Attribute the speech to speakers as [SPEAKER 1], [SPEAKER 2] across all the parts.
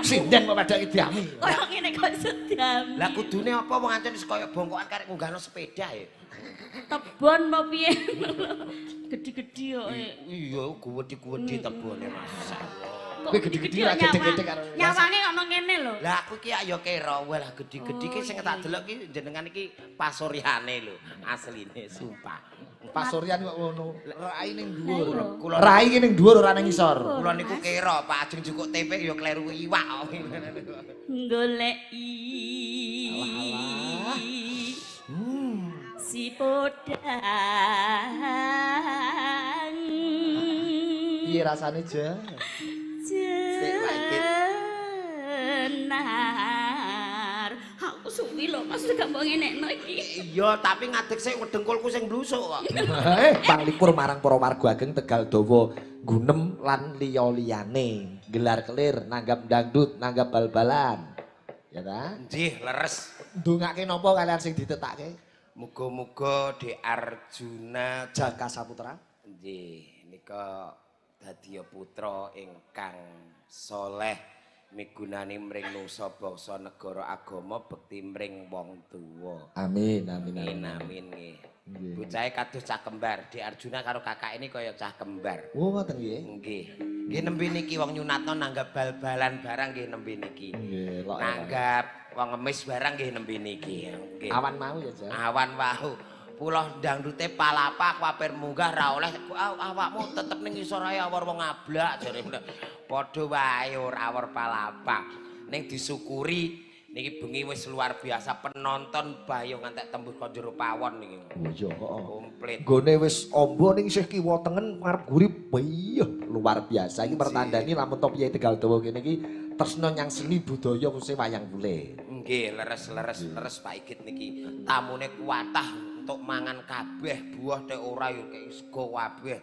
[SPEAKER 1] sinden kok padake diami.
[SPEAKER 2] Kaya ngene kok iso diami.
[SPEAKER 3] Lah kudune apa wong ancen wis kaya bongkokan karek ngunggahno sepeda ya.
[SPEAKER 2] Tebon apa piye? Gede-gede kok.
[SPEAKER 3] Iya, guwedi-guwedi tebone Mas.
[SPEAKER 1] Kowe gede-gede ra gede-gede karo.
[SPEAKER 2] Nyawange ono ngene lho.
[SPEAKER 3] Lah aku ki ya kira wah lah gede-gede ki sing tak delok ki jenengan iki pasoryane lho, asline sumpah.
[SPEAKER 1] Pasuryan kok ngono. Rai ning dhuwur.
[SPEAKER 3] Kula
[SPEAKER 1] Rai ki ning dhuwur ora ning ngisor.
[SPEAKER 3] kula niku kira Pak Ajeng jukuk tempe ya kleru iwak.
[SPEAKER 2] Goleki si podang.
[SPEAKER 1] Piye rasane, Ja?
[SPEAKER 2] Jenar. Aku suwi lho Mas gak mbok ngenekno iki.
[SPEAKER 3] Iya, tapi ngadeg sik wedengkulku sing blusuk kok.
[SPEAKER 1] Panglipur marang para warga ageng Tegal Dawa, Gunem lan liya-liyane. Gelar kelir, nanggap dangdut, nanggap bal-balan. Ya ta?
[SPEAKER 3] Nggih, leres.
[SPEAKER 1] Ndongake napa kalian sing ditetakake?
[SPEAKER 3] Muga-muga Dek Arjuna
[SPEAKER 1] Jaka Saputra.
[SPEAKER 3] nggih nika dadi putra ingkang saleh migunani mring nusa bangsa negara agama bekti mring wong tuwa.
[SPEAKER 1] Amin, amin, amin.
[SPEAKER 3] Amin nggih. Bocahe kados cah kembar, Dek Arjuna karo kakak ini kaya cah kembar.
[SPEAKER 1] Oh, ngoten nggih.
[SPEAKER 3] Nggih. Nggih nembe niki wong nyunatno nanggap bal-balan barang nggih nembe niki.
[SPEAKER 1] Nggih, lok.
[SPEAKER 3] Nanggap wong ngemis barang nggih nembe niki. Nggih.
[SPEAKER 1] Awan mau ya, Ja.
[SPEAKER 3] Awan wau. Pulau dangdute palapak wapir munggah ra oleh awakmu tetep ning isor ae awor wong ngablak jare padha wae ora awor palapak. Ning disyukuri niki bengi wis luar biasa penonton bayo ngantek tembus ka jero pawon niki.
[SPEAKER 1] Oh iya kok.
[SPEAKER 3] Komplit.
[SPEAKER 1] Gone wis amba ning isih kiwa tengen ngarep gurip. Iya, luar biasa. Iki pertandani lamun top Yai Tegal Dawa kene iki tresna nyang seni budaya khususnya wayang kulit.
[SPEAKER 3] Nggih, leres Pak Igit niki. Tamune kuwatah untuk mangan kabeh buah tek ora yo kek sego kabeh.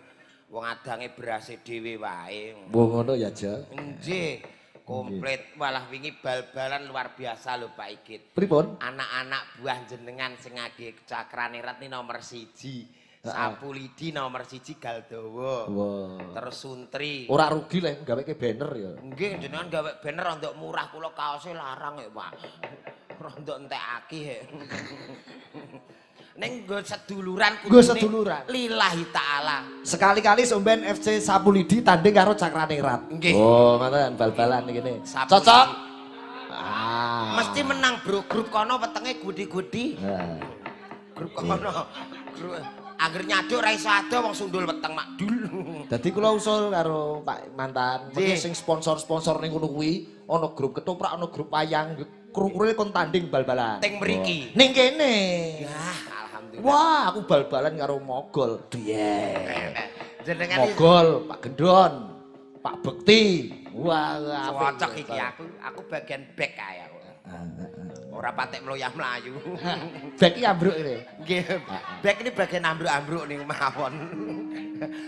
[SPEAKER 3] Wong adange berase dhewe wae.
[SPEAKER 1] Mbok ngono ya, Ja.
[SPEAKER 3] Nggih. Komplit. Walah wingi bal-balan luar biasa lho Pak Igit.
[SPEAKER 1] Pripun?
[SPEAKER 3] Anak-anak buah jenengan sing ngagih Cakrane Rat nomor 1. Sapulidi nomor 1 Galdawa.
[SPEAKER 1] Wah.
[SPEAKER 3] Terus Suntri.
[SPEAKER 1] Ora rugi lek gaweke banner ya.
[SPEAKER 3] Nggih, jenengan gawe banner rondok murah kula kaose larang ya, Pak. Rondok entekake. Ning nggo seduluran
[SPEAKER 1] Nggo seduluran.
[SPEAKER 3] Lillahi taala.
[SPEAKER 1] Sekali-kali somben FC Sapulidi tanding karo Cakrane Rat.
[SPEAKER 3] Nggih.
[SPEAKER 1] Oh, ngoten bal-balan iki.
[SPEAKER 3] Sapulidi.
[SPEAKER 1] Cocok. Ah.
[SPEAKER 3] Mesti menang, Bro. Grup kono wetenge gudi-gudi.
[SPEAKER 1] Nah.
[SPEAKER 3] Grup kono. Angger nyaduk ra iso ado wong sundul weteng makdul.
[SPEAKER 1] Dadi kula usul karo Pak Mantan, mesti sing sponsor-sponsor ning ngono kuwi ana grup ketoprak, ana grup wayang, kru-krune kon tanding bal-balan.
[SPEAKER 3] Teng mriki.
[SPEAKER 1] Ning kene.
[SPEAKER 3] Ya, alhamdulillah.
[SPEAKER 1] Wah, aku bal-balan karo Mogol. Diye.
[SPEAKER 3] Jenengan
[SPEAKER 1] Mogol, Pak Gendon, Pak Bekti. Wah,
[SPEAKER 3] cocok iki aku bagian back kae aku. Ora patek mloyah-mlayu.
[SPEAKER 1] Back iki ambruk iki.
[SPEAKER 3] Nggih. Back ini bagian ambruk-ambruk ning mawon.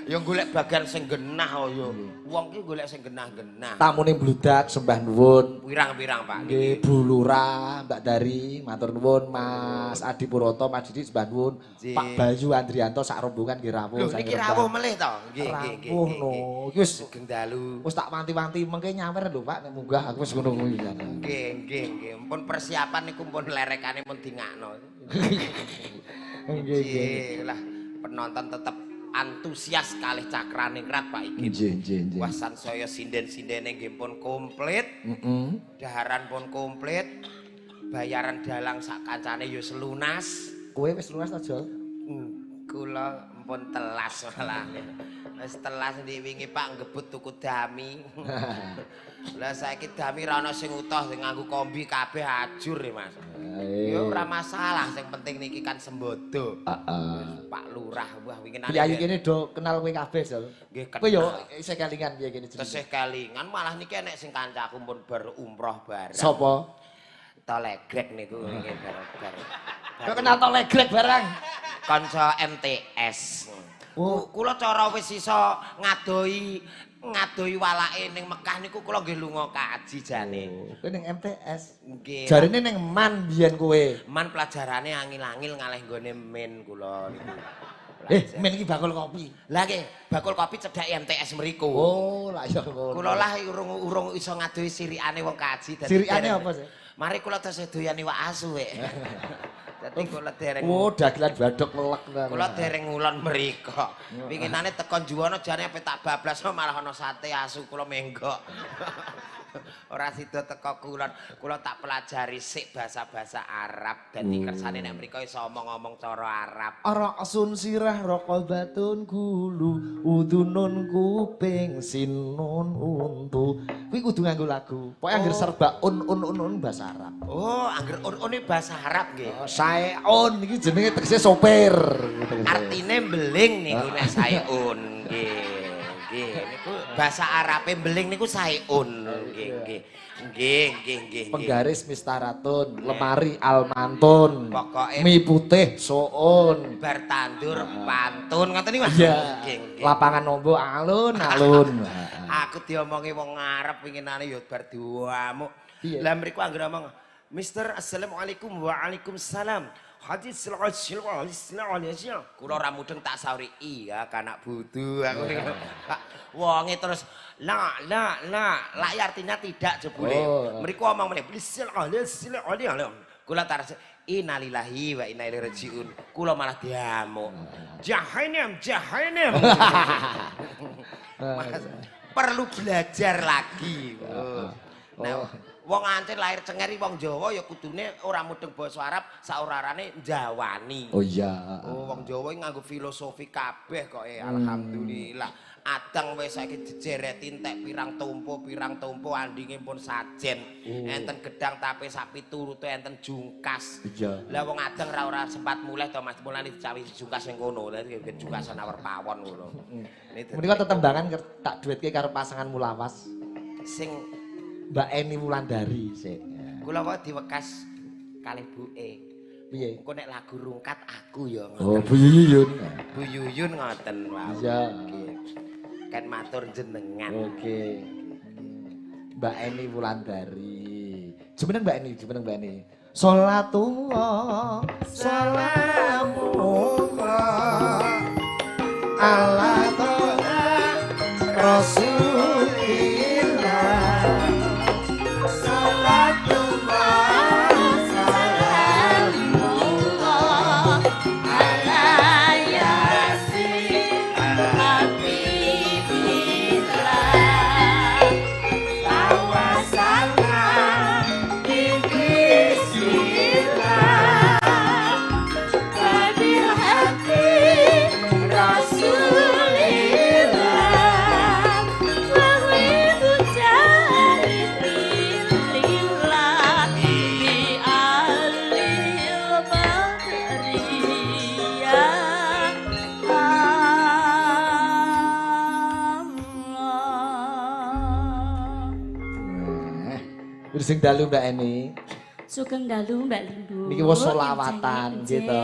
[SPEAKER 3] Ya golek bagian sing genah ya. Wong ki golek sing genah-genah.
[SPEAKER 1] Tamune bludak sembah nuwun.
[SPEAKER 3] Pirang-pirang, Pak.
[SPEAKER 1] Nggih, Bu Lurah, Mbak Dari, matur nuwun, Mas Adi Puroto, Mas Didi sembah nuwun, Pak Bayu Andrianto sak rombongan nggih rawuh.
[SPEAKER 3] Lho niki rawuh melih to. Nggih, nggih, nggih.
[SPEAKER 1] Rawuh no. Iki wis
[SPEAKER 3] sugeng dalu.
[SPEAKER 1] wis tak wanti-wanti mengke nyawer lho Pak nek munggah aku wis ngono kuwi.
[SPEAKER 3] Nggih, nggih, nggih. Pun persiapan niku pun lerekane pun dingakno. Nggih, lah penonton tetep antusias kalih Cakrane Rat Pak Igit.
[SPEAKER 1] Nggih.
[SPEAKER 3] Wah sansaya sinden-sindene nggih pun komplit. Daharan pun komplit. Bayaran dalang sak kancane ya selunas.
[SPEAKER 1] Kowe wis lunas ta, Jol?
[SPEAKER 3] Kula pun telas malah. Wis telas ndi wingi Pak ngebut tuku dami. Lah saiki dami ra ono sing utuh sing nganggo kombi kabeh ajur ya Mas. Ya ora masalah, sing penting niki kan sembodo. Pak Lurah wah wingi nang.
[SPEAKER 1] Piyayi kene do kenal kowe kabeh, Jol.
[SPEAKER 3] Nggih
[SPEAKER 1] Kowe yo isih kelingan piye kene jenenge.
[SPEAKER 3] tesih kelingan malah niki enek sing kancaku pun bar umroh bareng.
[SPEAKER 1] Sopo?
[SPEAKER 3] Tolegrek niku nggih bar.
[SPEAKER 1] Kowe kenal Tolegrek barang.
[SPEAKER 3] Kanca MTS. Kula cara wis iso ngadoi walake ning Mekah niku kula nggih lunga kaji jane.
[SPEAKER 1] Kowe ning MTS.
[SPEAKER 3] Nggih.
[SPEAKER 1] Jarine ning MAN biyen kowe.
[SPEAKER 3] Man pelajarane angil-angil ngalih nggone min kula niku.
[SPEAKER 1] Men iki bakul kopi.
[SPEAKER 3] Lah nggih, bakul kopi cedhak MTS mriku.
[SPEAKER 1] Oh, lah ya ngono.
[SPEAKER 3] Kula lah urung iso ngadohi sirikane wong kaji.
[SPEAKER 1] Sirikane apa sih?
[SPEAKER 3] Mari kula tesih doyan iwak asu wek. Dadi kula dereng.
[SPEAKER 1] Oh, dagelan badhok melek tenan.
[SPEAKER 3] Kula dereng ngulon mriko. Pinginane teko juwana jane ape tak bablasno malah ana sate asu kula menggok. Ora sida teko kulon, kula tak pelajari sik bahasa-bahasa Arab dadi kersane nek mriko iso omong-omong cara Arab.
[SPEAKER 1] Raqsun sirah raqabatun gulu udunun kuping sinun untu. Kuwi kudu nganggo lagu. Pokoke anggere serba un bahasa Arab.
[SPEAKER 3] Oh, angger un bahasa Arab nggih.
[SPEAKER 1] Saeun iki jenenge tegese sopir.
[SPEAKER 3] Artine beling niku nek saeun nggih. Nggih, niku bahasa Arabe beling niku saeun. Nggih.
[SPEAKER 1] Penggaris mistaratun, lemari almantun.
[SPEAKER 3] Pokoke
[SPEAKER 1] mie putih soun.
[SPEAKER 3] bar tandur pantun ngoten niku Mas.
[SPEAKER 1] Iya. Lapangan nombo alun-alun.
[SPEAKER 3] Aku diomongi wong Arab pinginane ya bar diwamuk.
[SPEAKER 1] Iya.
[SPEAKER 3] Lah mriku anggere ngomong, "Mister, assalamualaikum waalaikumsalam." Hadis kula ora mudeng tak sauri iya kanak budu aku niku. Wonge terus la artinya tidak jebule. Mriku omong meneh kula taras innalillahi wa inna ilaihi rajiun. Kula malah diamuk. Jahannam. Perlu belajar lagi. Nah, wong ancen lahir cengeri wong Jawa ya kudune ora mudeng basa Arab saurarane njawani.
[SPEAKER 1] Oh iya.
[SPEAKER 3] Oh wong Jawa nganggo filosofi kabeh kok alhamdulillah. Adang wis saiki dijereti entek pirang tumpu andinge pun sajen. Enten gedang tape sapi turute enten jungkas.
[SPEAKER 1] Iya.
[SPEAKER 3] Lah wong adang ora sempat mulih to Mas mulane dicawi jungkas ning kono. Lah jungkasan awar pawon ngono.
[SPEAKER 1] Menika tetembangan tak duetke karo pasangan mulawas.
[SPEAKER 3] Sing
[SPEAKER 1] Mbak Eni Wulandari sik.
[SPEAKER 3] kula wae diwekas kalih buke.
[SPEAKER 1] Piye?
[SPEAKER 3] Engko nek lagu rungkat aku ya
[SPEAKER 1] Oh, Bu Yuyun.
[SPEAKER 3] Bu Yuyun ngoten wae.
[SPEAKER 1] Iya.
[SPEAKER 3] Kan matur jenengan.
[SPEAKER 1] Oke. Mbak Eni Wulandari. Jumeneng Mbak Eni. Sholatullah salamullah ala toha Rasulillah. Sing dalu Mbak Eni.
[SPEAKER 2] Sugeng dalu Mbak Lindu.
[SPEAKER 1] Niki wis selawatan gitu.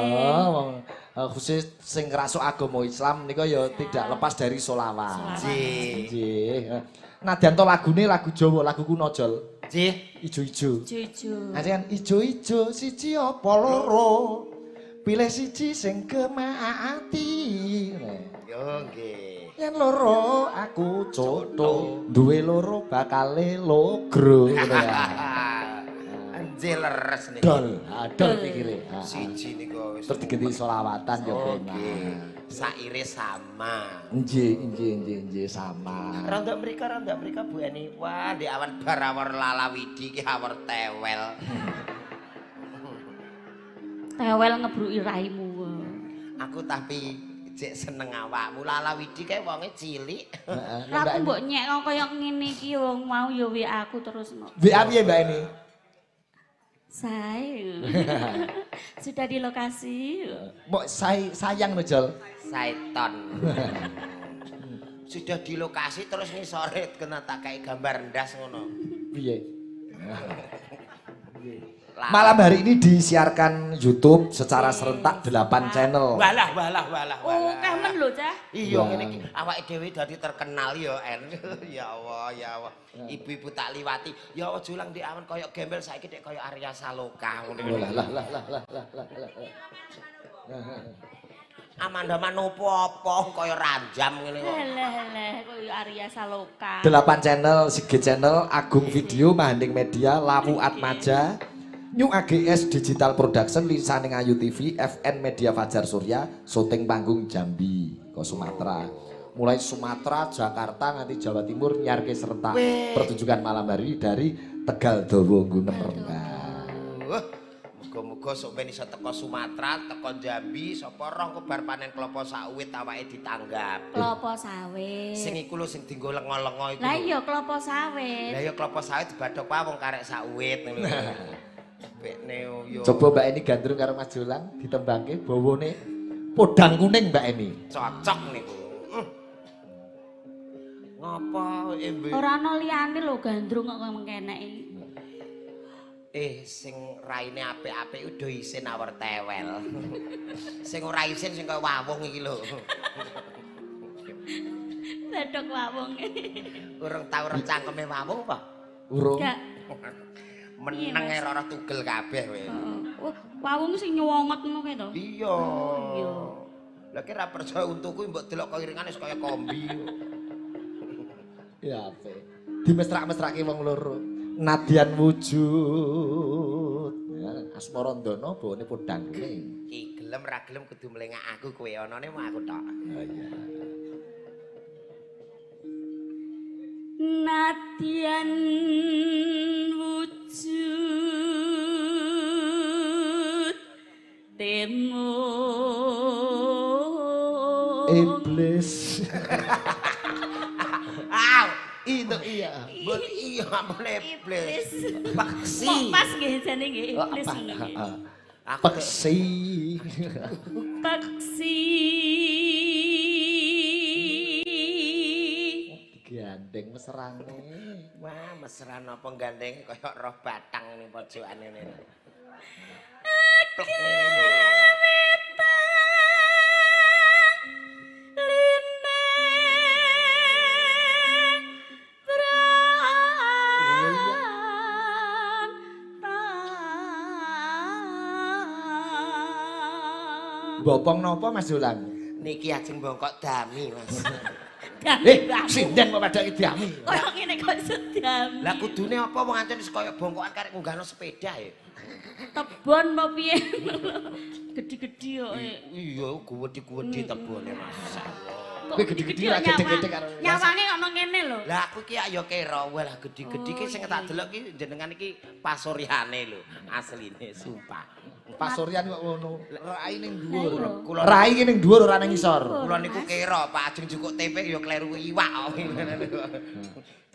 [SPEAKER 1] Wong khusus sing ngrasuk agama Islam nika ya tidak lepas dari selawat. Nggih. Nadyan to lagune lagu Jawa, lagu kuno Jol.
[SPEAKER 3] Nggih.
[SPEAKER 1] Ijo-ijo.
[SPEAKER 2] Ijo-ijo.
[SPEAKER 1] Kan ijo-ijo siji apa loro. Pilih siji sing kemaati.
[SPEAKER 3] Yo nggih.
[SPEAKER 1] Yen loro aku coto, duwe loro bakale logro.
[SPEAKER 3] Anjir leres niki.
[SPEAKER 1] Dol pikire.
[SPEAKER 3] Siji niku wis
[SPEAKER 1] Terus digenti selawatan ya benar.
[SPEAKER 3] Saire sama.
[SPEAKER 1] Nggih sama.
[SPEAKER 3] Randa mrika Bu Eni. Wah, di awan barawar lalawidi ki awar tewel.
[SPEAKER 2] Tewel ngebruki raimu.
[SPEAKER 3] Aku tapi cek seneng awakmu lalawidi kae wonge cilik.
[SPEAKER 2] Lah aku mbok nyek kaya ngene iki wong mau ya WA aku terus.
[SPEAKER 1] WA piye Mbak Eni?
[SPEAKER 2] Saya sudah di lokasi.
[SPEAKER 1] Mbok sayang no Jol.
[SPEAKER 3] Saiton. Sudah di lokasi terus ngisore kena tak kayak gambar ndas ngono.
[SPEAKER 1] Piye? Malam hari ini disiarkan YouTube secara serentak 8 channel.
[SPEAKER 3] Walah.
[SPEAKER 2] Oh, kamen lho, Cah.
[SPEAKER 3] Iya ngene iki awake dhewe dadi terkenal ya En. Ya Allah. Ibu-ibu tak liwati. Ya aja lang di awan kaya gembel saiki nek kaya Arya Saloka ngono.
[SPEAKER 1] Lah.
[SPEAKER 3] Amanda manopo apa kaya ranjam ngene kok.
[SPEAKER 2] Alah, koyo Arya Saloka.
[SPEAKER 1] 8 channel, Sige channel, Agung Video, Mahanding Media, Lawu Atmaja, New AGS Digital Production, Lisaning Ayu TV, FN Media Fajar Surya, syuting panggung Jambi, ke Sumatera. Mulai Sumatera, Jakarta, nganti Jawa Timur, nyarke serentak pertunjukan malam hari dari Tegal Dawa Gunem Renggak.
[SPEAKER 3] Muga-muga sok ben iso teko Sumatera, teko Jambi, sapa roh kebar panen klopo sawit awake ditanggap.
[SPEAKER 2] Klopo sawit.
[SPEAKER 3] Sing iku lho sing dienggo lengo-lengo iku.
[SPEAKER 2] Lah iya klopo sawit.
[SPEAKER 3] Lah ya klopo sawit dibadhok wae wong karek sawit ngono lho. Bekne yo.
[SPEAKER 1] Coba Mbak Eni gandrung karo Mas Jolang, ditembangke bawane podang kuning Mbak Eni.
[SPEAKER 3] Cocok niku. Ngapa Mbak?
[SPEAKER 2] Ora ana liyane lho gandrung kok mengkeneki.
[SPEAKER 3] Sing raine apik-apik udah isin awar tewel. Sing ora isin sing kaya wawung iki lho.
[SPEAKER 2] Badhok wawung.
[SPEAKER 3] Urung tau ora cangkeme wawung apa?
[SPEAKER 1] Urung.
[SPEAKER 2] Gak.
[SPEAKER 3] Meneng ora tugel kabeh kowe.
[SPEAKER 2] Oh, wawung sing nyuwongot ngono kae to.
[SPEAKER 3] Iya.
[SPEAKER 2] Iya.
[SPEAKER 3] Lah ki ra percaya untuku mbok delok iringane kaya kombi.
[SPEAKER 1] Ya apik. Dimestrak-mestrake wong loro. Nadian wujud. Asmarandana bawane podang kuning.
[SPEAKER 3] Ki gelem ra gelem kudu mlengak aku kowe anane mau aku tok.
[SPEAKER 1] Oh iya.
[SPEAKER 2] Nadian wujud temu
[SPEAKER 1] Iblis.
[SPEAKER 3] Aw,
[SPEAKER 1] Itu iya.
[SPEAKER 3] mbon iya ampun iblis. Paksi.
[SPEAKER 2] Kok pas nggih jane nggih iblis nggih.
[SPEAKER 3] Aku
[SPEAKER 1] Peksi.
[SPEAKER 2] Paksi
[SPEAKER 1] Gandeng mesrane.
[SPEAKER 3] wah mesra napa gandeng kaya roh batang ning pojokane ngene.
[SPEAKER 1] Bopong napa Mas Jolang?
[SPEAKER 3] Niki ajeng bongkok dami, Mas.
[SPEAKER 1] Sinden kok padake diami.
[SPEAKER 2] Kaya ngene kok sedam.
[SPEAKER 3] Lah kudune apa wong ancen wis kaya bongkokan karek ngunggahno sepeda ya.
[SPEAKER 2] Tebon apa piye? Gede-gede kok.
[SPEAKER 3] Iya, guwedi-guwedi tebone, Mas.
[SPEAKER 1] Kowe gede-gede ra gede-gede karo.
[SPEAKER 2] Nyawange ngono ngene lho.
[SPEAKER 3] Lah aku ki ya kira wah lah gede-gede ki sing tak delok ki jenengan iki pasoryane lho, asline sumpah.
[SPEAKER 1] Pasuryan kok ngono. Rai ning dhuwur.
[SPEAKER 3] Kula
[SPEAKER 1] Rai ki ning dhuwur ora ning ngisor.
[SPEAKER 3] kula niku kira Pak ajeng jukuk tempe ya kleru iwak.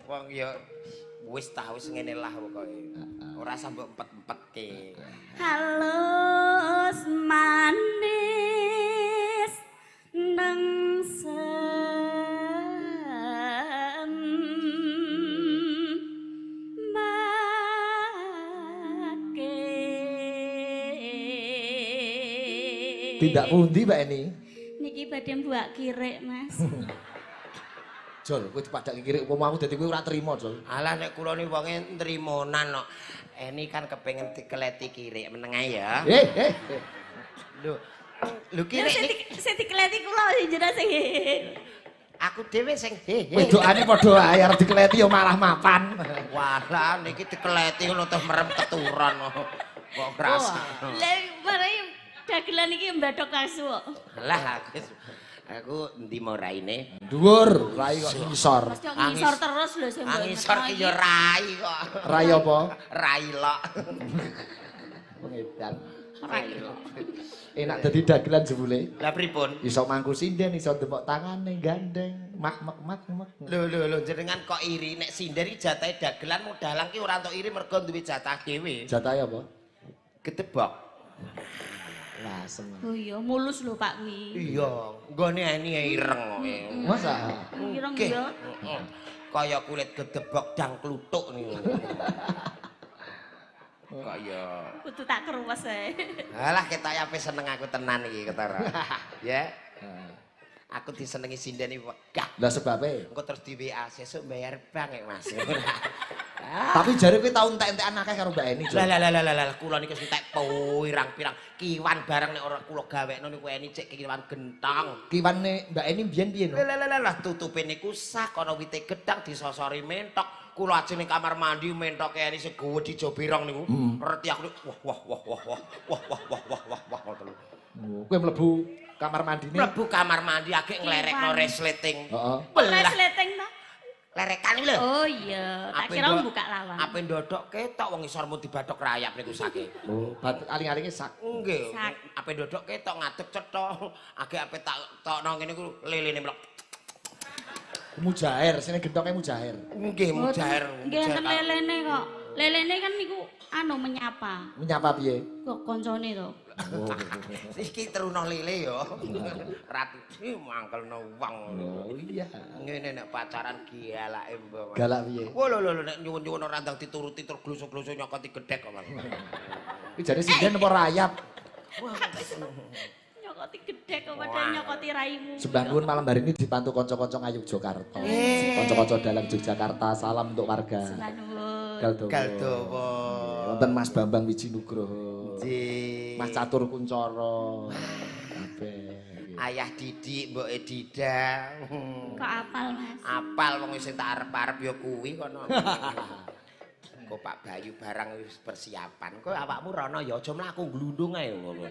[SPEAKER 3] Wong ya wis ta wis ngene lah pokoke. Ora sambok empet-empetke.
[SPEAKER 2] Halus manis nengsem make.
[SPEAKER 1] Tindak pundi Mbak Eni?
[SPEAKER 2] Niki badhe mbuak kirek, Mas.
[SPEAKER 1] Jol, kowe dipadake kirik upama aku dadi kowe ora trima, Jol.
[SPEAKER 3] Alah nek kula ni wonge nrimonan kok. Eni kan kepengin dikeleti kirik meneng ae ya. Lho. Lho
[SPEAKER 2] Ya
[SPEAKER 3] kirik niki
[SPEAKER 2] sing dikleti kula jenengan sing
[SPEAKER 3] aku dhewe sing
[SPEAKER 1] Wedokane padha ae arep dikleti ya malah mapan.
[SPEAKER 3] Walah niki dikeleti ngono terus merem keturon kok krasa.
[SPEAKER 2] Lah mari dagelan iki mbadhok asu kok.
[SPEAKER 3] Lah aku endi mau raine?
[SPEAKER 1] Dhuwur, rai kok ngisor.
[SPEAKER 2] Mesti kok ngisor terus lho sing mbok.
[SPEAKER 3] Angisor ki ya rai kok.
[SPEAKER 1] Rai apa?
[SPEAKER 3] Rai lok.
[SPEAKER 1] Pengedan.
[SPEAKER 2] Rai lho.
[SPEAKER 1] Enak dadi dagelan jebule.
[SPEAKER 3] Lah pripun?
[SPEAKER 1] Iso mangku sinden, iso ndemok tangane gandeng, mak.
[SPEAKER 3] Lho jenengan kok iri nek sinden iki jatahe dagelan modalan ki ora entuk iri mergo duwe jatah dhewe.
[SPEAKER 1] Jatahe apa?
[SPEAKER 3] Gedebok.
[SPEAKER 1] Lah seneng.
[SPEAKER 2] Oh iya mulus lho Pak kuwi.
[SPEAKER 3] Iya, nggone eni ireng kok.
[SPEAKER 1] Masa?
[SPEAKER 2] Ireng
[SPEAKER 3] Nggih.
[SPEAKER 2] ya.
[SPEAKER 3] Kaya kulit gedebok dang kluthuk niku. Kaya
[SPEAKER 2] Kudu tak keruwes ae.
[SPEAKER 3] alah ketok ape seneng aku tenan iki ketara. Ya. Aku disenengi sinden iki wegah.
[SPEAKER 1] Lah sebabe?
[SPEAKER 3] Engko terus di WA sesuk bayar bank ya Mas.
[SPEAKER 1] Tapi jare kowe tau entek-entekan akeh karo Mbak Eni.
[SPEAKER 3] Lah kula niku entek pirang-pirang kiwan barang nek ora kula gawekno niku Eni cek kiwan gentang.
[SPEAKER 1] Kiwane Mbak Eni biyen piye no?
[SPEAKER 3] Lah tutupe niku sak ana wite gedang disosori mentok. Kula ajeng ning kamar mandi mentok Eni segowo dijobirong niku. Reti aku wah.
[SPEAKER 1] Oh, kowe mlebu kamar mandine.
[SPEAKER 3] Mlebu kamar mandi agek nglerekno resleting.
[SPEAKER 1] Heeh.
[SPEAKER 2] Resleting to.
[SPEAKER 3] Lerekan iki lho.
[SPEAKER 2] Oh iya, tak kira buka lawang.
[SPEAKER 3] Ape ndodok ketok wong isormu dibathok rayap niku sake.
[SPEAKER 1] Oh, aling-alinge sak.
[SPEAKER 3] Nggih.
[SPEAKER 2] Sak.
[SPEAKER 3] Ape ndodok ketok ngadeg cetha. Agek ape tak tokno ngene ku lelene mlok.
[SPEAKER 1] Mujair, sini gentongnya mujair.
[SPEAKER 3] Nggih mujair.
[SPEAKER 2] Nggih enten lelene kok. Lelene kan niku menyapa.
[SPEAKER 1] Menyapa piye?
[SPEAKER 2] Kok koncone to.
[SPEAKER 1] Oh.
[SPEAKER 3] Iki teruno lele ya. Ratu mangkelno wong.
[SPEAKER 1] Oh iya.
[SPEAKER 3] Ngene nek pacaran gialake mbok.
[SPEAKER 1] Galak piye?
[SPEAKER 3] Wah lho nek nyuwun-nyuwun ora ndang dituruti tur glusu-glusu nyokoti gedhek kok.
[SPEAKER 1] Iki jare sinden apa rayap?
[SPEAKER 2] Nyokoti gedhe kok padahal nyokoti raimu.
[SPEAKER 1] Sembah nuwun malam hari ini dibantu kanca-kanca ngayuk Jakarta. Kanca-kanca dalang Yogyakarta, salam untuk warga.
[SPEAKER 2] Sembah nuwun.
[SPEAKER 3] Galdowo.
[SPEAKER 1] Wonten Mas Bambang Wijinugroho.
[SPEAKER 3] Nggih.
[SPEAKER 1] Mas Catur Kuncoro. Kabeh.
[SPEAKER 3] Ayah Didik, mboke Dida.
[SPEAKER 2] Kok apal, Mas?
[SPEAKER 3] Apal wong sing tak arep-arep ya kuwi kono. Kok Pak Bayu barang wis persiapan. Kok awakmu rono ya aja mlaku glundung ae ngono.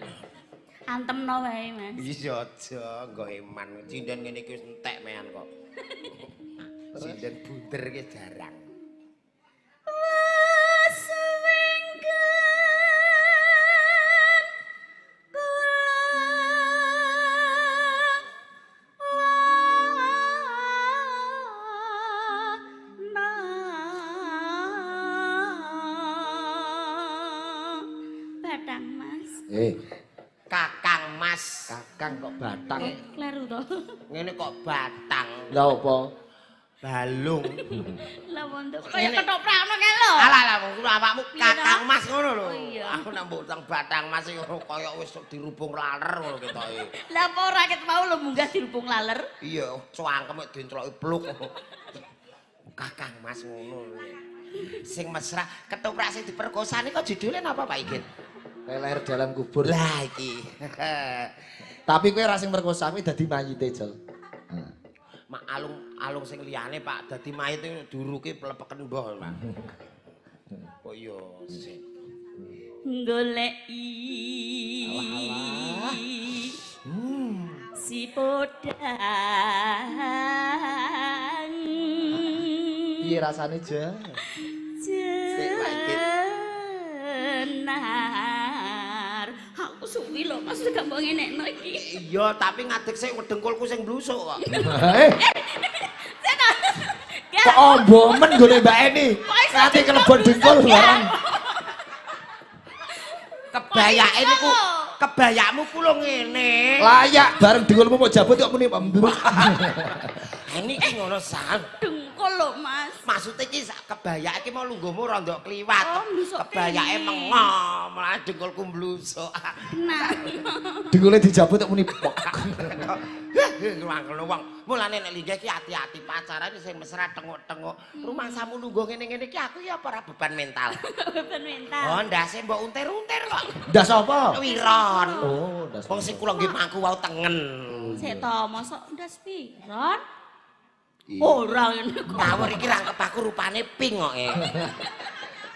[SPEAKER 2] Antemno wae, Mas.
[SPEAKER 3] Iya aja, nggo eman. Cinden ngene iki wis entek mehan kok. Cinden bunder iki jarang.
[SPEAKER 2] Batang, Mas.
[SPEAKER 3] Kakang Mas.
[SPEAKER 1] Kakang kok batang.
[SPEAKER 2] Kleru to.
[SPEAKER 3] Ngene kok batang.
[SPEAKER 1] Lah apa?
[SPEAKER 3] Balung.
[SPEAKER 2] Lah wonten kaya ketoprakno kae lho.
[SPEAKER 3] Alah awakmu Kakang Mas ngono lho.
[SPEAKER 2] Oh, iya.
[SPEAKER 3] Aku nek mbok teng batang Mas iki kaya wis dirubung laler ngono ketoke.
[SPEAKER 2] Lah apa ora ket mau lho munggah dirubung laler.
[SPEAKER 3] Iya, cangkem diencloki pluk. Kakang Mas ngono. Sing mesra ketoprak sing diperkosa niku judule napa Pak Igit?
[SPEAKER 1] Leler dalam kubur.
[SPEAKER 3] Lah iki.
[SPEAKER 1] Tapi kowe ora sing merkosa, kowe dadi mayite, Jol.
[SPEAKER 3] Mak alung sing liyane Pak dadi mayit duruke plepeken mbah, Pak. Oh iya, sik.
[SPEAKER 2] Goleki si podang
[SPEAKER 1] Piye rasane, Jol?
[SPEAKER 2] jenar. Aku suwi lho Mas gak mbok ngenekno iki.
[SPEAKER 3] Iya, tapi ngadeg sik wedengkulku sing blusuk kok.
[SPEAKER 1] Kok ombomen golek Mbak Eni? Nganti kelebon dengkul barang.
[SPEAKER 3] Kebayake niku kebayakmu ku lho ngene.
[SPEAKER 1] Layak bareng dengkulmu mau jabut kok muni mbah.
[SPEAKER 3] Ini iki ngono san.
[SPEAKER 2] Dengkul lho Mas.
[SPEAKER 3] Maksudnya iki kebayake iki mau lungguhmu rada kliwat.
[SPEAKER 2] Oh, blusuk
[SPEAKER 3] Kebayake
[SPEAKER 2] kene.
[SPEAKER 3] mengo, malah dengkulku blusuk.
[SPEAKER 2] Nah.
[SPEAKER 1] Dengkule dijabut kok muni pok.
[SPEAKER 3] Ngangkelno wong. Mulane nek linggih iki ati-ati pacaran sing mesra tengok-tengok. Rumangsamu lungguh ngene-ngene iki aku ya apa ora beban mental.
[SPEAKER 2] Beban mental.
[SPEAKER 3] Oh, ndase mbok untir-untir kok.
[SPEAKER 1] Ndas apa?
[SPEAKER 3] Wiron.
[SPEAKER 1] Oh, ndas.
[SPEAKER 3] Wong sing kula nggih mangku wau tengen.
[SPEAKER 2] Sik to, mosok ndas piron? Ora ngene kok.
[SPEAKER 3] Ngawur iki rangkepku rupane pink kok.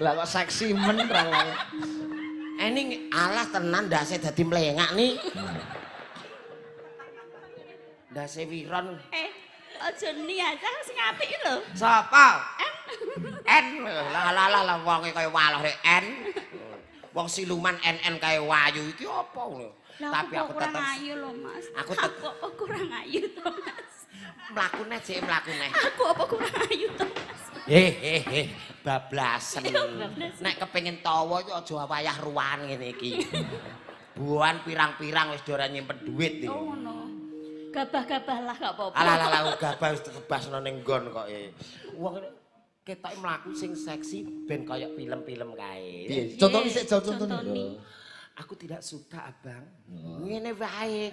[SPEAKER 1] Lah kok seksi men ra.
[SPEAKER 3] Eni alas tenan ndase dadi mlengak nih. Ndase wiron.
[SPEAKER 2] Aja niatah sing apik lho.
[SPEAKER 3] Sapa? N. Lah wonge kaya waloh rek N. Wong siluman NN kaya wayu iki apa ngono. Tapi aku
[SPEAKER 2] kurang
[SPEAKER 3] tetep
[SPEAKER 2] ayu lho Mas.
[SPEAKER 3] Aku
[SPEAKER 2] apa kurang ayu to Mas?
[SPEAKER 3] mlakune sik mlakune.
[SPEAKER 2] Aku apa kurang ayu to Mas?
[SPEAKER 3] Bablasen. Nek kepengin tawa yo aja wayah ruwan ngene iki. Buan pirang-pirang wis ora nyimpen dhuwit iki.
[SPEAKER 2] Oh ngono. Gabah-gabah lah gak apa-apa.
[SPEAKER 3] Alah gabah wis kebasno ning nggon kok. Wong ketoke mlaku sing seksi ben kaya film-film kae.
[SPEAKER 1] Piye? Contone sik contone.
[SPEAKER 3] Aku tidak suka, Abang. Ngene wae.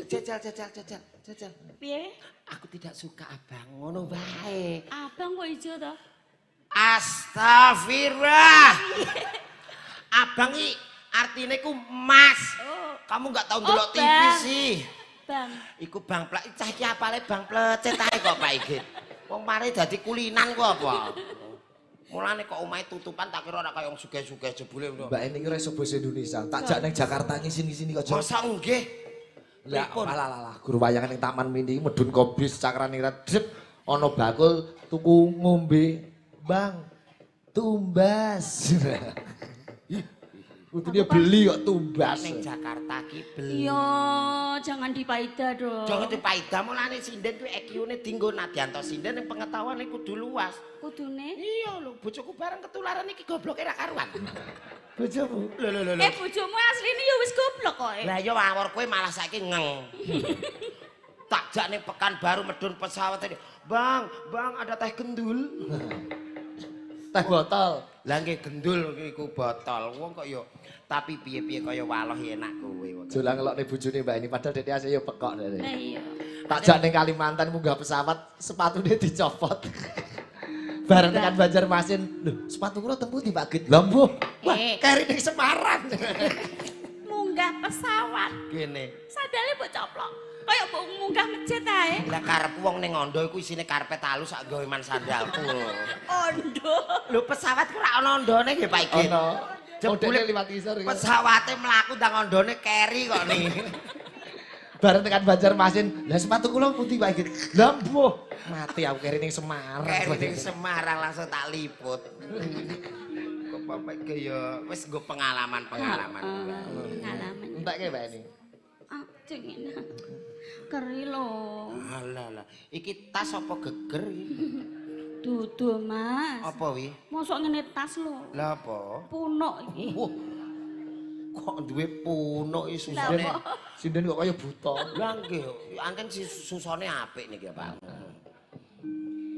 [SPEAKER 3] Jajal.
[SPEAKER 2] Piye?
[SPEAKER 3] Aku tidak suka, Abang. Ngono wae.
[SPEAKER 2] Abang kok ijo to?
[SPEAKER 3] Astagfirullah. Abang iki artine ku emas.
[SPEAKER 2] Oh.
[SPEAKER 3] Kamu nggak tahu ndelok TV
[SPEAKER 2] Bang.
[SPEAKER 3] sih.
[SPEAKER 2] Bang.
[SPEAKER 3] Iku Bang Plek, cah iki apale Bang Plecet ae kok Pak iki. Wong mari dadi kulinan ku apa? Mulane kok omahe tutupan tak kira ora kaya wong sugih-sugih jebule ngono.
[SPEAKER 1] Mbak ini kira iso basa Indonesia. Tak jak ning Jakarta ngisin-ngisini kok.
[SPEAKER 3] Masa nggih?
[SPEAKER 1] Lah,
[SPEAKER 3] Pripun?
[SPEAKER 1] alah guru wayangan ning Taman Mini medun kobis cakrane ret ana bakul tuku ngombe. Bang, tumbas. Kudune beli kok tumbas.
[SPEAKER 3] Ning Jakarta ki beli.
[SPEAKER 2] Iya, jangan dipaida dong.
[SPEAKER 3] Jangan dipaida mulane sinden kuwi IQ-ne dinggo Nadianto sinden ning pengetahuane kudu luas.
[SPEAKER 2] Kudune.
[SPEAKER 3] Iya lho, bojoku bareng ketularan iki gobloke ra karuan.
[SPEAKER 1] Bojomu.
[SPEAKER 3] Lho.
[SPEAKER 2] Bojomu asline ya wis goblok kok.
[SPEAKER 3] Lah ya awor kowe malah saiki ngeng. Tak jak ning Pekanbaru medun pesawat ini. Bang, ada teh gendul.
[SPEAKER 1] Teh botol.
[SPEAKER 3] Lah nggih gendul iku botol. Wong kok yo tapi piye-piye kaya waloh ya enak kowe.
[SPEAKER 1] Jolang ngelokne bojone Mbak ini padahal dekne asih ya pekok dekne.
[SPEAKER 2] Lah iya.
[SPEAKER 1] Tak jak ning Kalimantan munggah pesawat sepatune dicopot. Bareng tekan Banjarmasin, lho sepatu kula teng pundi Pak Git? Lah mbuh. Wah, keri ning Semarang.
[SPEAKER 2] Munggah pesawat.
[SPEAKER 3] Kene.
[SPEAKER 2] Sandale mbok coplok. Kaya mbok munggah masjid ae.
[SPEAKER 3] Lah karepku wong ning Ondo iku isine karpet halus sak gawe man sandalku.
[SPEAKER 2] Ondo.
[SPEAKER 3] Lho pesawat ku ora ana ondone nggih Pak Git.
[SPEAKER 1] Ono.
[SPEAKER 3] Jebule
[SPEAKER 1] liwat isor iki.
[SPEAKER 3] pesawate mlaku ndang ondone keri kok nih.
[SPEAKER 1] Bareng tekan Banjarmasin, lah sepatu kula pundi Pak Git? Lah mbuh. Mati aku keri ning Semarang.
[SPEAKER 3] Keri ning Semarang langsung tak liput. Kok bapak kaya wis nggo pengalaman-pengalaman.
[SPEAKER 2] Pengalaman.
[SPEAKER 1] Entek Mbak ini.
[SPEAKER 2] Ah, cengena. Keri lho.
[SPEAKER 3] Alah. Iki tas apa geger iki?
[SPEAKER 2] Dudu, Mas.
[SPEAKER 3] Apa wi?
[SPEAKER 2] Mosok ngene tas lho.
[SPEAKER 3] Lah apa?
[SPEAKER 2] Punuk iki.
[SPEAKER 3] Wah. Kok duwe punuk iki
[SPEAKER 2] Lah
[SPEAKER 3] susane.
[SPEAKER 2] apa?
[SPEAKER 1] Sinden kok kaya buta.
[SPEAKER 3] Lah nggih, anten susane apik niki, Pak.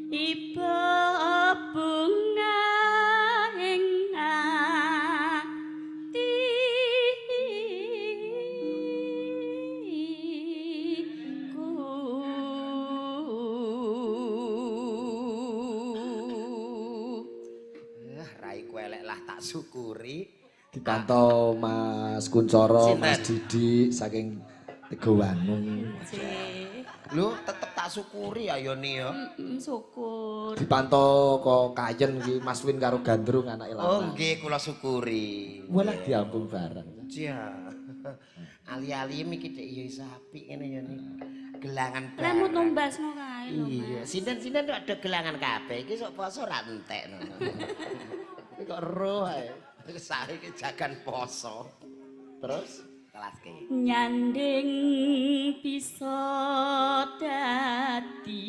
[SPEAKER 2] Iba bunga ing ati
[SPEAKER 3] Raiku elek lah tak syukuri.
[SPEAKER 1] Dipantau Mas Kuncoro,
[SPEAKER 3] Sinten?
[SPEAKER 1] Mas Didi saking Tegawanung.
[SPEAKER 3] Lho, tetep tak syukuri ya Yoni ya.
[SPEAKER 2] Syukur.
[SPEAKER 1] Dipantau kok Kayen iki Mas Win karo Gandrung anake
[SPEAKER 3] Oh
[SPEAKER 1] lanang.
[SPEAKER 3] nggih, kula syukuri.
[SPEAKER 1] Walah diambung bareng.
[SPEAKER 3] Cia. Ali-ali mikir dek ya iso apik ngene ya nih. Gelangan
[SPEAKER 2] Rambut
[SPEAKER 3] barang.
[SPEAKER 2] numbasno kae lho.
[SPEAKER 3] Iya, sinden-sinden ada gelangan kabeh iki sok poso ra entekno.
[SPEAKER 1] Iki kok roh ae.
[SPEAKER 3] Saiki jagan poso.
[SPEAKER 1] Terus
[SPEAKER 3] Kelas ke.
[SPEAKER 2] Nyanding bisa dadi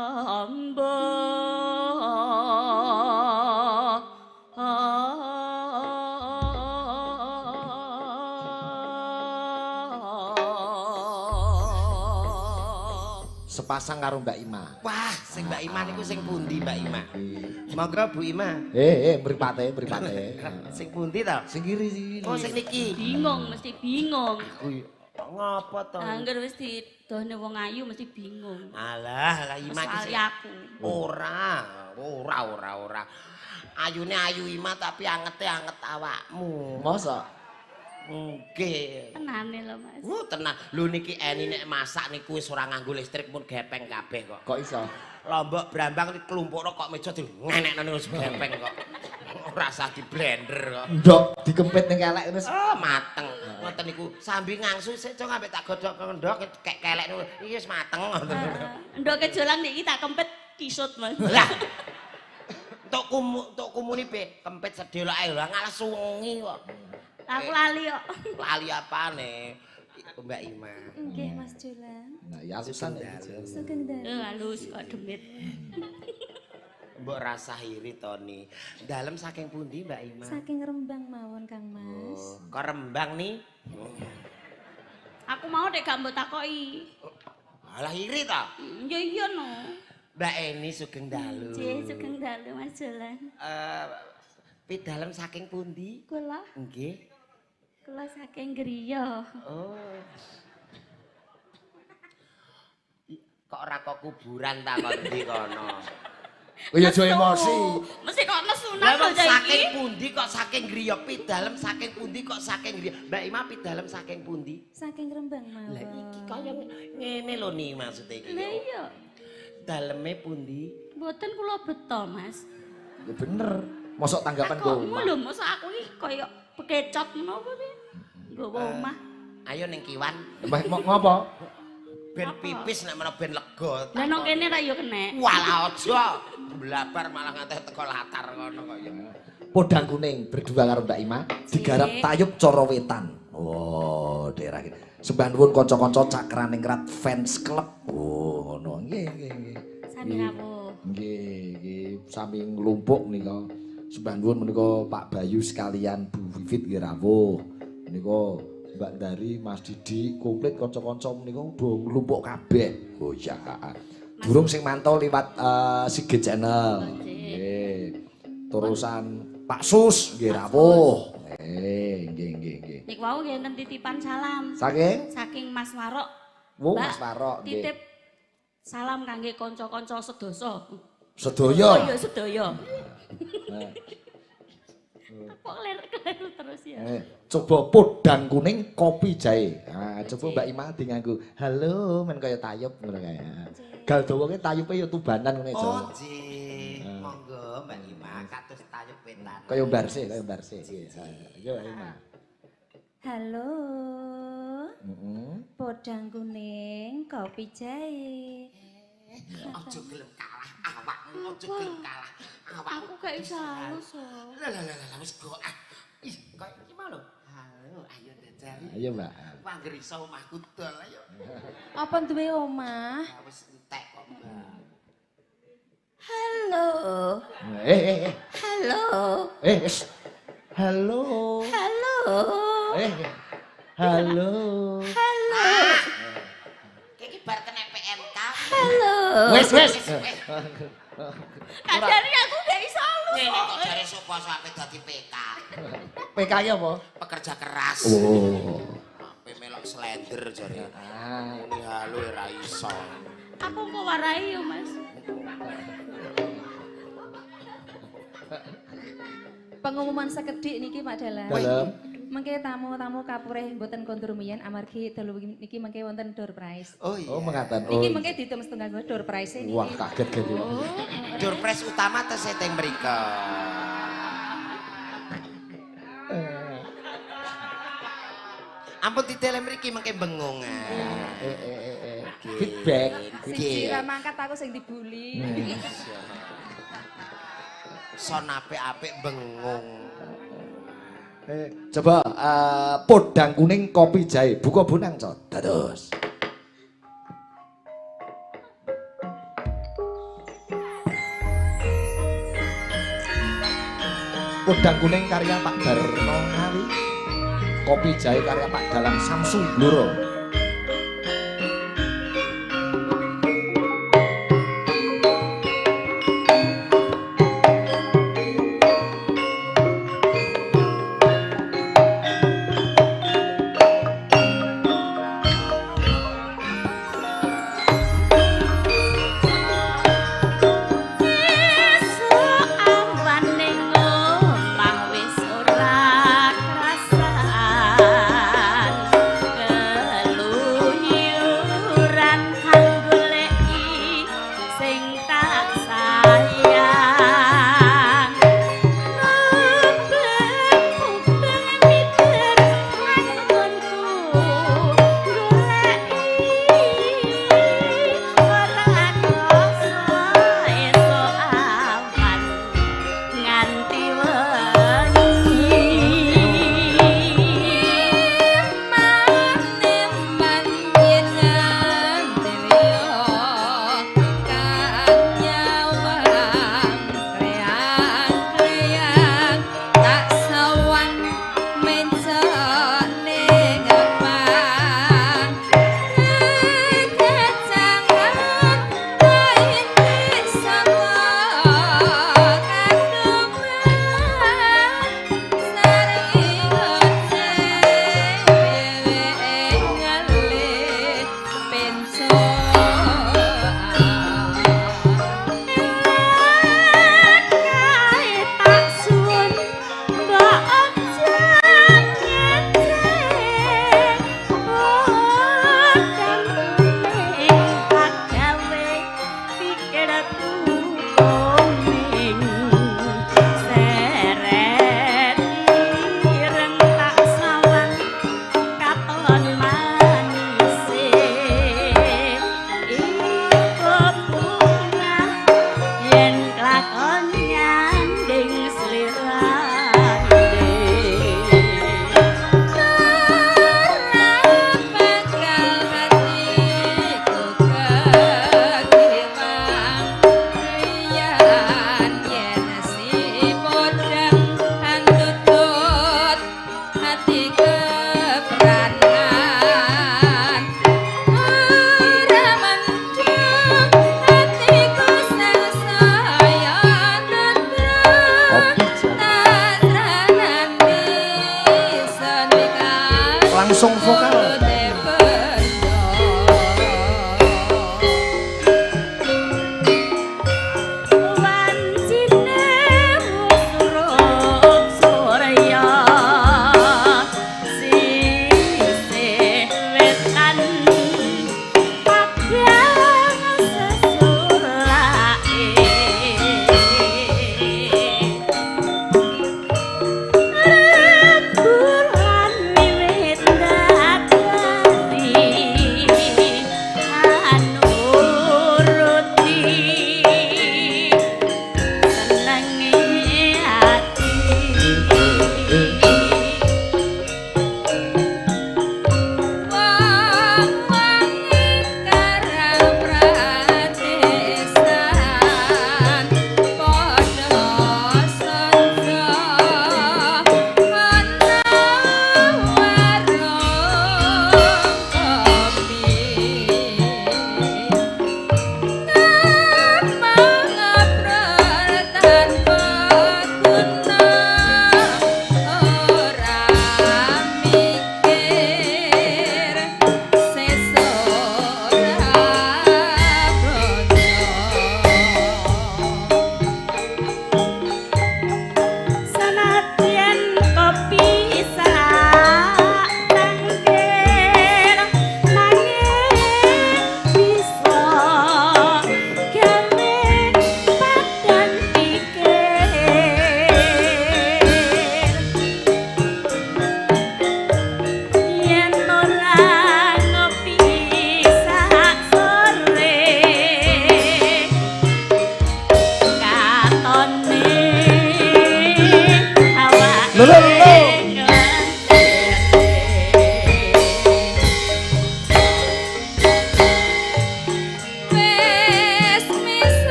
[SPEAKER 2] tombo
[SPEAKER 1] sepasang karo Mbak Ima.
[SPEAKER 3] Wah, sing Mbak Ima niku sing pundi Mbak Ima? Monggo Bu Ima.
[SPEAKER 1] Mripate.
[SPEAKER 3] Sing pundi to?
[SPEAKER 1] Sing kiri sini.
[SPEAKER 3] Oh, sing niki.
[SPEAKER 2] bingung mesti bingung.
[SPEAKER 3] Kuwi ngapa to?
[SPEAKER 2] Angger wis didohne wong ayu mesti bingung.
[SPEAKER 3] Alah, lah Ima ki
[SPEAKER 2] Sali
[SPEAKER 3] sing-
[SPEAKER 2] aku.
[SPEAKER 3] Ora. Ayune ayu Ima tapi angete anget awakmu.
[SPEAKER 1] Mosok
[SPEAKER 3] Nggih.
[SPEAKER 2] Tenane lho, Mas.
[SPEAKER 3] Tenang. Lho niki Eni nek masak niku wis ora nganggo listrik pun gepeng kabeh kok.
[SPEAKER 1] kok iso?
[SPEAKER 3] Lombok brambang iki klumpukno kok meja dingenekno ning gepeng kok. Ora usah di blender kok.
[SPEAKER 1] Ndok dikempit ning kelek terus.
[SPEAKER 3] Oh, mateng. Ngoten niku sambi ngangsu sik cong ambek tak godhog kendhok kek kelek niku. Iki wis mateng ngoten.
[SPEAKER 2] Ndoke jolang niki tak kempet kisut, Mas.
[SPEAKER 3] Lah. Tok kumuni pe kempit sedhelok ae lho ngalah suwengi kok.
[SPEAKER 2] Aku lali kok.
[SPEAKER 3] Lali apane? Iku Mbak Ima.
[SPEAKER 4] Nggih Mas Jolang.
[SPEAKER 1] Nah, ya alusan ya.
[SPEAKER 4] Sugeng dalu.
[SPEAKER 2] Halus kok demit.
[SPEAKER 3] Mbok rasa iri Toni. Dalem saking pundi Mbak Ima?
[SPEAKER 4] Saking Rembang mawon Kang Mas.
[SPEAKER 3] Oh, kok Rembang nih?
[SPEAKER 2] Aku mau dek gak mbok takoki.
[SPEAKER 3] Alah iri ta?
[SPEAKER 2] Ya iya no.
[SPEAKER 3] Mbak Eni sugeng dalu.
[SPEAKER 2] Cih, sugeng dalu Mas Jolang.
[SPEAKER 3] Pi dalem saking pundi?
[SPEAKER 2] Kula,
[SPEAKER 3] Nggih.
[SPEAKER 2] kula saking griya.
[SPEAKER 3] Oh. kok ora kok kuburan ta kok ndi kono.
[SPEAKER 1] Ya aja emosi.
[SPEAKER 2] Mesti kok nesunan
[SPEAKER 3] Lah
[SPEAKER 2] kok
[SPEAKER 3] wong saking
[SPEAKER 2] iki.
[SPEAKER 3] pundi kok saking griya pidalem saking pundi kok saking griya. Mbak Ima pidalem saking pundi?
[SPEAKER 4] Saking Rembang mawon.
[SPEAKER 3] Lah iki kaya ngene lho nih maksud iki.
[SPEAKER 2] Lah iya.
[SPEAKER 3] Daleme pundi?
[SPEAKER 2] Mboten kula beto, Mas.
[SPEAKER 1] Ya bener. Mosok tanggapan
[SPEAKER 2] Kok
[SPEAKER 1] omah.
[SPEAKER 2] lho mosok aku iki kaya bekecot menapa piye? Nggawa omah.
[SPEAKER 3] Ayo ning kiwan.
[SPEAKER 1] Mbah ngopo?
[SPEAKER 3] Ben pipis nek menawa ben lega.
[SPEAKER 2] Lah nang kene ra yo kenek.
[SPEAKER 3] Walah aja. Blabar malah ngantek teko latar ngono kok ya.
[SPEAKER 1] Podang Kuning berdua karo Mbak Ima digarap Tayub Coro Wetan. Oh, daerah iki. Sembah nuwun kanca-kanca Cakraningrat Fans Club. Oh, ngono. Nggih.
[SPEAKER 2] Sami rawuh.
[SPEAKER 1] Nggih, sami nglumpuk nika. Sembah nuwun menika Pak Bayu sekalian Bu Vivit nggih rawuh. Menika Mbak Dari, Mas Didi, komplit kanca-kanca menika udah nglumpuk kabeh. Oh ya. Durung sing mantau liwat Sigit Channel. Nggih. Terusan Pak Sus nggih rawuh. Nggih.
[SPEAKER 2] Nek wau nggih enten titipan salam.
[SPEAKER 1] Saking
[SPEAKER 2] Mas Warok.
[SPEAKER 1] Wo
[SPEAKER 2] Mbak,
[SPEAKER 1] Mas Warok nggih.
[SPEAKER 2] Titip salam kangge kanca-kanca sedasa.
[SPEAKER 1] Sedaya.
[SPEAKER 2] Oh iya sedaya. Kok ler terus ya.
[SPEAKER 1] Coba Podang Kuning kopi jahe. Nah, coba Mbak Ima nganggo halo men kaya Tayub ngono kae. Gal dawa ki Tayupe ya tubanan ngene
[SPEAKER 3] Oh,
[SPEAKER 1] Jawa.
[SPEAKER 3] Ji. Monggo Mbak Ima kados Tayub Wetan.
[SPEAKER 1] Kaya Barse. Yo Mbak Ima.
[SPEAKER 4] Halo.
[SPEAKER 1] Heeh.
[SPEAKER 4] Podang Kuning, kopi jahe.
[SPEAKER 3] Aja gelem kalah awakmu, aja gelem kalah awakmu.
[SPEAKER 2] Aku gak iso halus.
[SPEAKER 3] Lah wis go ah. Ih, kaya iki mau lho. Halo, ayo Dajal.
[SPEAKER 1] Ayo Mbak.
[SPEAKER 3] Wangger iso omahku dol ayo.
[SPEAKER 4] Apa duwe omah?
[SPEAKER 3] Lah wis entek kok, Mbak.
[SPEAKER 4] Halo.
[SPEAKER 2] Halo.
[SPEAKER 1] Halo.
[SPEAKER 2] Halo.
[SPEAKER 1] Halo.
[SPEAKER 2] Halo.
[SPEAKER 3] Iki bar kena PMK.
[SPEAKER 2] Halo.
[SPEAKER 1] Wes.
[SPEAKER 2] Kadare aku gak iso halus.
[SPEAKER 3] Nek kok jare sapa sampe dadi PK.
[SPEAKER 1] PK ki apa?
[SPEAKER 3] Pekerja keras.
[SPEAKER 1] Oh.
[SPEAKER 3] Sampe melok slender jare.
[SPEAKER 1] Ah.
[SPEAKER 3] Muni halo ora iso.
[SPEAKER 2] Aku kok warai yo, Mas.
[SPEAKER 4] Pengumuman sekedhik niki Pak Dalan.
[SPEAKER 1] Dalam.
[SPEAKER 4] Mengke tamu-tamu kapureh mboten kondur miyen amargi dalu niki mengke wonten door prize.
[SPEAKER 3] Oh iya.
[SPEAKER 1] Oh, mengatakan.
[SPEAKER 4] Niki mengke ditem setunggal door prize niki.
[SPEAKER 1] Wah, kaget gitu.
[SPEAKER 3] Door prize utama tesih teng mriko. Ampun ditele mriki mengke bengung.
[SPEAKER 1] Feedback.
[SPEAKER 4] Sing ra mangkat aku sing dibuli.
[SPEAKER 3] Son apik-apik bengung.
[SPEAKER 1] Coba Podang Kuning kopi jahe buka bonang cot. Dados. Podang Kuning karya Pak Darno Ngawi. Kopi jahe karya Pak Dalang Samsu Bluro.
[SPEAKER 2] Kesuk awan ning omah wis ora krasan.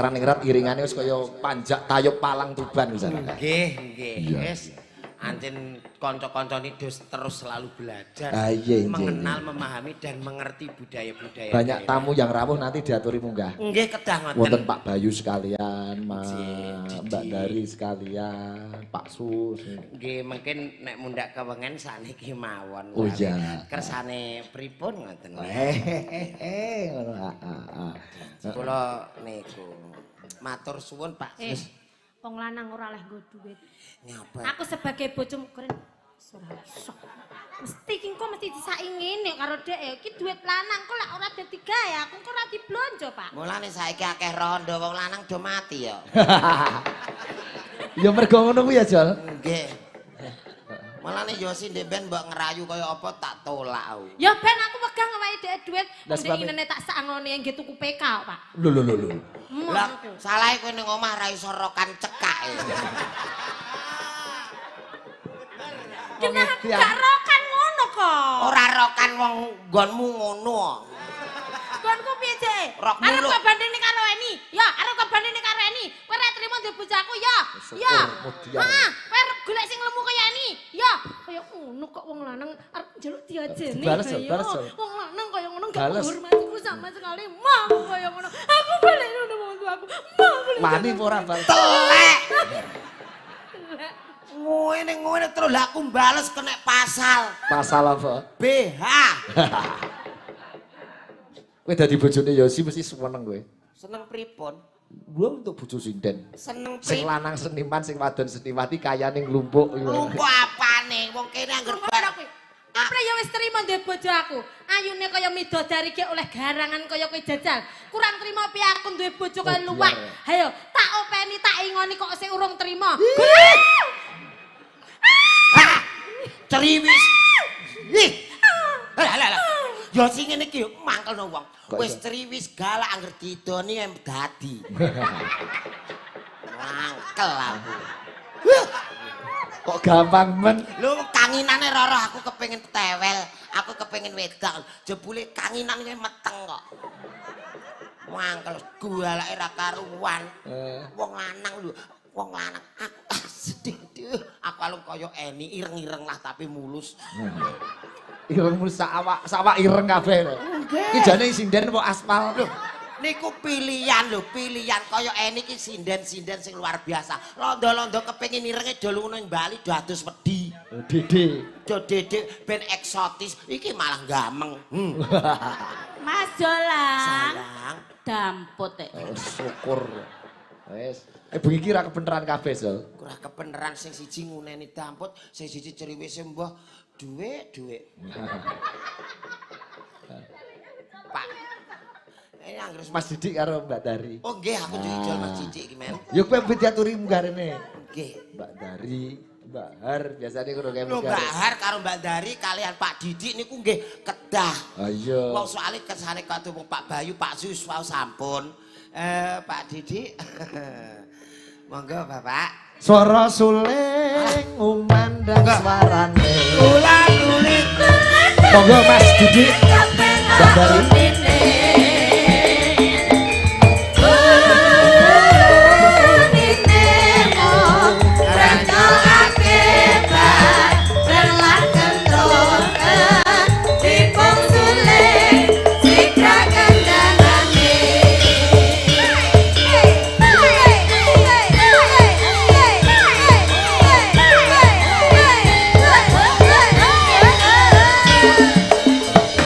[SPEAKER 1] cakran ningrat iringane wis kaya panjak tayub palang tuban wis.
[SPEAKER 3] Nggih. Wis anjen kanca-kancane terus selalu belajar
[SPEAKER 1] Iya,
[SPEAKER 3] mengenal, memahami dan mengerti budaya-budaya.
[SPEAKER 1] Banyak tamu yang rawuh nanti diaturi munggah.
[SPEAKER 3] Nggih kedah ngoten.
[SPEAKER 1] Wonten Pak Bayu sekalian, Mbak Dari sekalian, Pak Sus.
[SPEAKER 3] Nggih, mungkin nek mundak kewengen saniki mawon.
[SPEAKER 1] Oh iya.
[SPEAKER 3] Kersane pripun ngoten.
[SPEAKER 1] Ngono.
[SPEAKER 3] Kula niku matur suwun Pak Sus.
[SPEAKER 2] Wong lanang ora oleh nggo duit.
[SPEAKER 3] Nyapa?
[SPEAKER 2] Aku sebagai bojomu keren ora iso. Mesti ki engko mesti disaingine karo dhek ya. Iki duit lanang kok lak ora dadi gawe, aku kok ora diblonjo, Pak.
[SPEAKER 3] Mulane saiki akeh rondo wong lanang do mati ya.
[SPEAKER 1] Ya mergo ngono kuwi ya, Jol.
[SPEAKER 3] Nggih. Mulane yo sindek ben mbok ngerayu kaya apa tak tolak aku.
[SPEAKER 2] Ya ben aku pegang awake dhek duit,
[SPEAKER 1] Lah
[SPEAKER 2] ndek
[SPEAKER 1] sebab-
[SPEAKER 2] inene tak sanglone nggih tuku PK, Pak.
[SPEAKER 1] Lho.
[SPEAKER 3] Lah salahe kowe ning omah ra iso rokan cekak.
[SPEAKER 2] Kenapa gak rokan ngono kok?
[SPEAKER 3] Ora rokan wong nggonmu ngono.
[SPEAKER 2] Gonku piye jek?
[SPEAKER 3] Rok
[SPEAKER 2] Arep
[SPEAKER 3] muluk.
[SPEAKER 2] kok bandene karo Eni? Ya, arep kok bandene karo Eni. Kowe ora trimo ndek bojoku ya? Ya. Heeh, kowe golek sing lemu kaya Eni. Ya, kaya ngono kok wong lanang arep njaluk diajeni.
[SPEAKER 1] Dibales,
[SPEAKER 2] Bayo.
[SPEAKER 1] bales, Jol.
[SPEAKER 2] Wong lanang kaya ngono gak
[SPEAKER 1] Bales.
[SPEAKER 2] menghormatiku sama sekali. Mau kaya ngono. Aku balik ngono wong tuaku. Mau balik.
[SPEAKER 1] Wani apa ora, Bang?
[SPEAKER 3] Telek. Ngene terus lah aku bales kena pasal
[SPEAKER 1] Pasal apa?
[SPEAKER 3] BH.
[SPEAKER 1] Kowe dadi bojone Yosi mesti seneng kowe.
[SPEAKER 3] Seneng pripun?
[SPEAKER 1] Gua untuk bojo sinden.
[SPEAKER 3] Seneng
[SPEAKER 1] Sing
[SPEAKER 3] pripun?
[SPEAKER 1] lanang seniman, sing wadon seniwati kayane nglumpuk.
[SPEAKER 3] Lupa apane? Wong kene angger bar.
[SPEAKER 2] Apa ya wis trimo ndek bojo aku. Ayune kaya midodari ki oleh garangan kaya kowe jajal. Kurang trimo piye aku duwe bojo kaya
[SPEAKER 1] Oh,
[SPEAKER 2] luwak.
[SPEAKER 1] biar.
[SPEAKER 2] Hayo, tak openi tak ingoni kok sing urung trimo.
[SPEAKER 3] Ceriwis. Ih. Lah. Yo sing ngene iki mangkelno wong.
[SPEAKER 1] Kok
[SPEAKER 3] Wis
[SPEAKER 1] iso?
[SPEAKER 3] ceriwis galak angger didoni em dadi. Mangkel aku.
[SPEAKER 1] Kok gampang men.
[SPEAKER 3] Lho kanginane Roro aku kepengin tewel, aku kepengin wedok. Jebule kanginan iki meteng kok. Mangkel galake ra karuan. Wong lanang lho, wong lanang aku sedih. Aku alung kaya Eni ireng-ireng lah tapi mulus.
[SPEAKER 1] Ireng sawak ireng kabeh. Iki jane sinden apa aspal?
[SPEAKER 3] Lho, niku pilihan kaya Eni iki sinden-sinden sing luar biasa. Londo-londo kepengin irenge do lunga ning Bali do adus wedi. Dede ben eksotis iki malah gameng.
[SPEAKER 2] Mas Jolang.
[SPEAKER 3] Sayang.
[SPEAKER 2] Damput e.
[SPEAKER 1] Oh, syukur. Wes. Bengi iki ra kebeneran kabeh, Sol.
[SPEAKER 3] Kurang kebeneran sing siji nguneni damput, sing siji ceriwis mbah dhuwit. Pak. Ini anggere
[SPEAKER 1] Mas Didik karo Mbak Dari.
[SPEAKER 3] Oh nggih aku dijol Mas Cici iki men.
[SPEAKER 1] Ya kowe mbet diaturi munggarene.
[SPEAKER 3] Nggih.
[SPEAKER 1] Mbak Dari, Mbak Har biasane ngono kae
[SPEAKER 3] Lho Mbak Har karo Mbak Dari kalian Pak Didik niku nggih kedah.
[SPEAKER 1] Ayo.
[SPEAKER 3] Wong soalé kesane ketemu Pak Bayu, Pak Sus wau sampun. Pak Didik. Monggo Bapak.
[SPEAKER 1] Swara suling umandang swarane.
[SPEAKER 3] Ulang ulit.
[SPEAKER 1] Monggo Mas Didik. Mbak Dari.